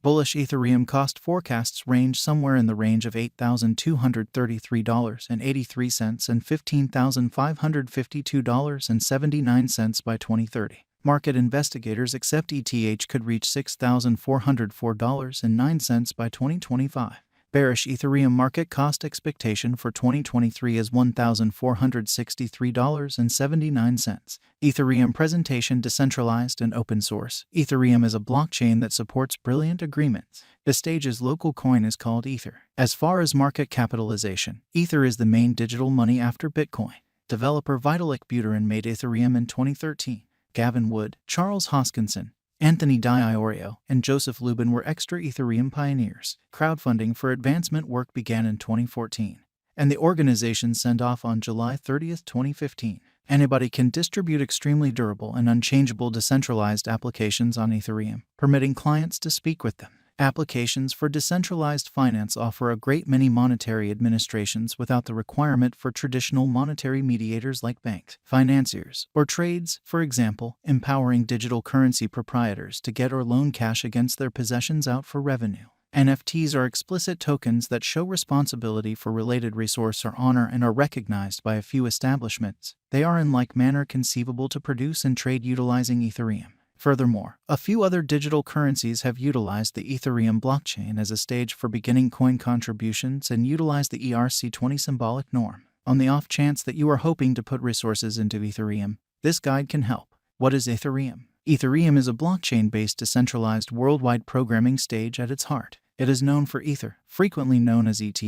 Bullish Ethereum cost forecasts range somewhere in the range of $8,233.83 and $15,552.79 by 2030. Market investigators accept ETH could reach $6,404.09 by 2025. Bearish Ethereum market cost expectation for 2023 is $1,463.79. Ethereum presentation decentralized and open source. Ethereum is a blockchain that supports brilliant agreements. The stage's local coin is called Ether. As far as market capitalization, Ether is the main digital money after Bitcoin. Developer Vitalik Buterin made Ethereum in 2013. Gavin Wood, Charles Hoskinson, Anthony Di-Iorio, and Joseph Lubin were extra Ethereum pioneers. Crowdfunding for advancement work began in 2014, and the organization sent off on July 30, 2015. Anybody can distribute extremely durable and unchangeable decentralized applications on Ethereum, permitting clients to speak with them. Applications for decentralized finance offer a great many monetary administrations without the requirement for traditional monetary mediators like banks, financiers, or trades, for example, empowering digital currency proprietors to get or loan cash against their possessions out for revenue. NFTs are explicit tokens that show responsibility for related resource or honor and are recognized by a few establishments. They are in like manner conceivable to produce and trade utilizing Ethereum. Furthermore, a few other digital currencies have utilized the Ethereum blockchain as a stage for beginning coin contributions and utilize the ERC20 symbolic norm. On the off chance that you are hoping to put resources into Ethereum, this guide can help. What is Ethereum? Ethereum is a blockchain-based decentralized worldwide programming stage at its heart. It is known for Ether, frequently known as ETH,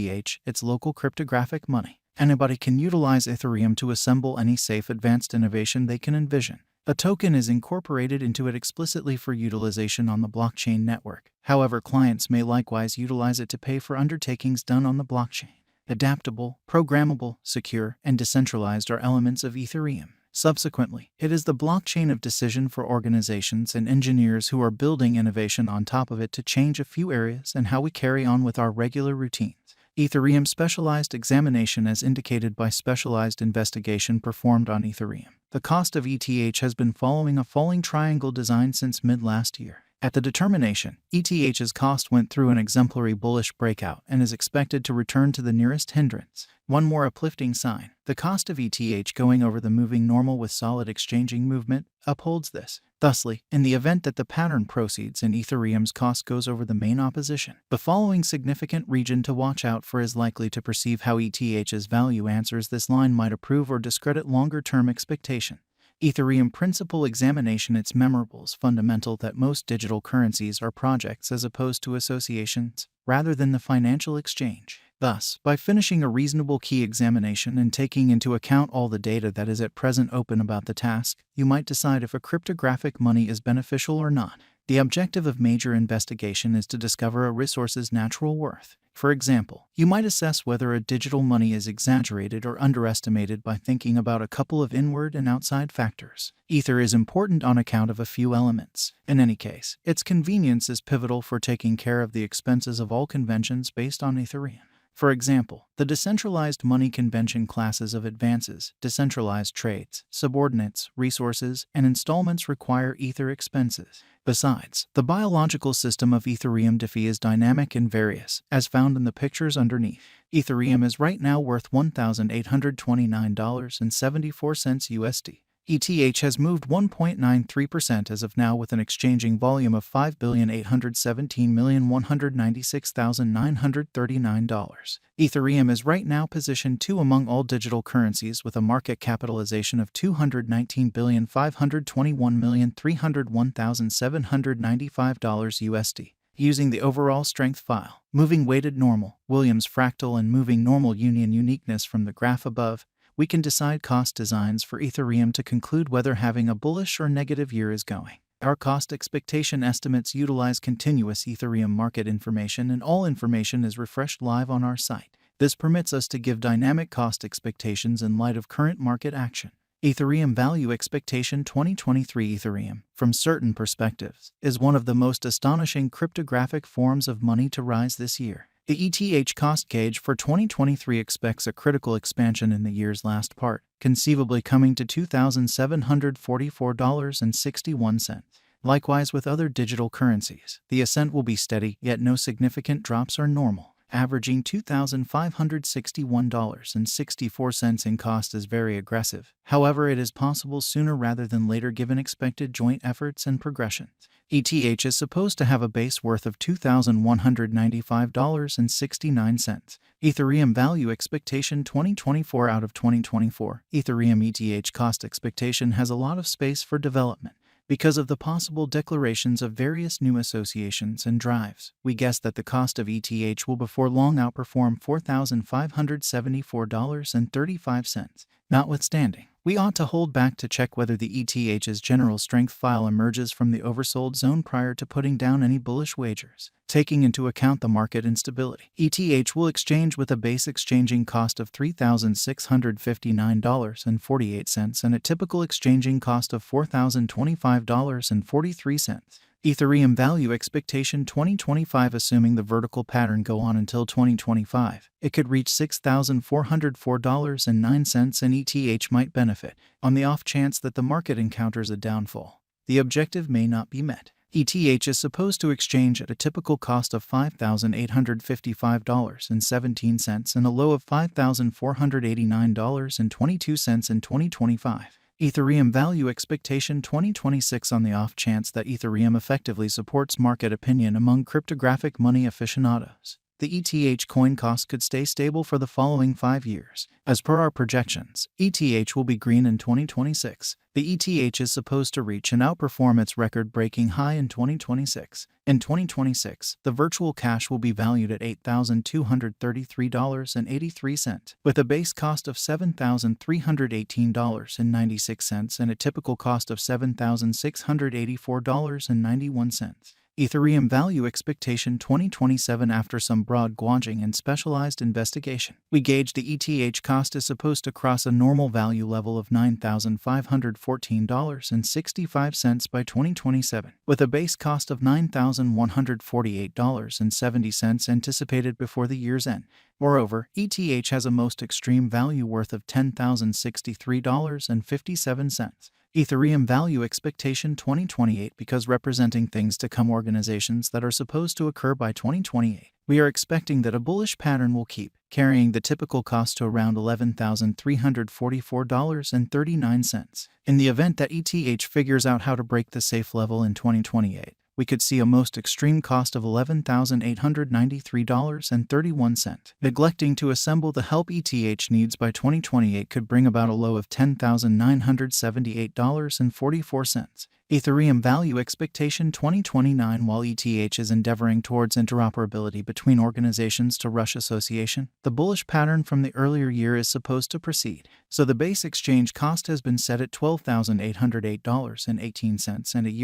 its local cryptographic money. Anybody can utilize Ethereum to assemble any safe advanced innovation they can envision. A token is incorporated into it explicitly for utilization on the blockchain network. However, clients may likewise utilize it to pay for undertakings done on the blockchain. Adaptable, programmable, secure, and decentralized are elements of Ethereum. Subsequently, it is the blockchain of decision for organizations and engineers who are building innovation on top of it to change a few areas and how we carry on with our regular routines. Ethereum specialized examination as indicated by specialized investigation performed on Ethereum. The cost of ETH has been following a falling triangle design since mid-last year. At the determination, ETH's cost went through an exemplary bullish breakout and is expected to return to the nearest hindrance. One more uplifting sign, the cost of ETH going over the moving normal with solid exchanging movement, upholds this. Thusly, in the event that the pattern proceeds and Ethereum's cost goes over the main opposition, the following significant region to watch out for is likely to perceive how ETH's value answers this line might approve or discredit longer-term expectation. Ethereum principal examination. It's memorables fundamental that most digital currencies are projects as opposed to associations, rather than the financial exchange. Thus, by finishing a reasonable key examination and taking into account all the data that is at present open about the task, you might decide if a cryptographic money is beneficial or not. The objective of major investigation is to discover a resource's natural worth. For example, you might assess whether a digital money is exaggerated or underestimated by thinking about a couple of inward and outside factors. Ether is important on account of a few elements. In any case, its convenience is pivotal for taking care of the expenses of all conventions based on Ethereum. For example, the decentralized money convention classes of advances, decentralized trades, subordinates, resources, and installments require Ether expenses. Besides, the biological system of Ethereum DeFi is dynamic and various, as found in the pictures underneath. Ethereum is right now worth $1,829.74 USD. ETH has moved 1.93% as of now with an exchanging volume of $5,817,196,939. Ethereum is right now positioned 2 among all digital currencies with a market capitalization of $219,521,301,795 USD. Using the overall strength file, moving weighted normal, Williams fractal and moving normal union uniqueness from the graph above, we can decide cost designs for Ethereum to conclude whether having a bullish or negative year is going. Our cost expectation estimates utilize continuous Ethereum market information, and all information is refreshed live on our site. This permits us to give dynamic cost expectations in light of current market action. Ethereum Value Expectation 2023 Ethereum, from certain perspectives, is one of the most astonishing cryptographic forms of money to rise this year. The ETH cost gauge for 2023 expects a critical expansion in the year's last part, conceivably coming to $2,744.61. Likewise with other digital currencies, the ascent will be steady, yet no significant drops are normal. Averaging $2,561.64 in cost is very aggressive. However, it is possible sooner rather than later given expected joint efforts and progressions. ETH is supposed to have a base worth of $2,195.69. Ethereum value expectation 2024 out of 2024. Ethereum ETH cost expectation has a lot of space for development. Because of the possible declarations of various new associations and drives, we guess that the cost of ETH will before long outperform $4,574.35. Notwithstanding, we ought to hold back to check whether the ETH's general strength file emerges from the oversold zone prior to putting down any bullish wagers. Taking into account the market instability, ETH will exchange with a base exchanging cost of $3,659.48 and a typical exchanging cost of $4,025.43. Ethereum value expectation 2025 assuming the vertical pattern go on until 2025, it could reach $6,404.09 and ETH might benefit. On the off chance that the market encounters a downfall, the objective may not be met. ETH is supposed to exchange at a typical cost of $5,855.17 and a low of $5,489.22 in 2025. Ethereum value expectation 2026 on the off chance that Ethereum effectively supports market opinion among cryptographic money aficionados. The ETH coin cost could stay stable for the following 5 years. As per our projections, ETH will be green in 2026. The ETH is supposed to reach and outperform its record-breaking high in 2026. In 2026, the virtual cash will be valued at $8,233.83, with a base cost of $7,318.96 and a typical cost of $7,684.91. Ethereum value expectation 2027 after some broad gauging and specialized investigation. We gauge the ETH cost is supposed to cross a normal value level of $9,514.65 by 2027, with a base cost of $9,148.70 anticipated before the year's end. Moreover, ETH has a most extreme value worth of $10,063.57. Ethereum value expectation 2028 because representing things to come organizations that are supposed to occur by 2028. We are expecting that a bullish pattern will keep carrying the typical cost to around $11,344.39. In the event that ETH figures out how to break the safe level in 2028, we could see a most extreme cost of $11,893.31. Neglecting to assemble the help ETH needs by 2028 could bring about a low of $10,978.44. Ethereum value expectation 2029 while ETH is endeavoring towards interoperability between organizations to rush association, the bullish pattern from the earlier year is supposed to proceed. So the base exchange cost has been set at $12,808.18 and a yearly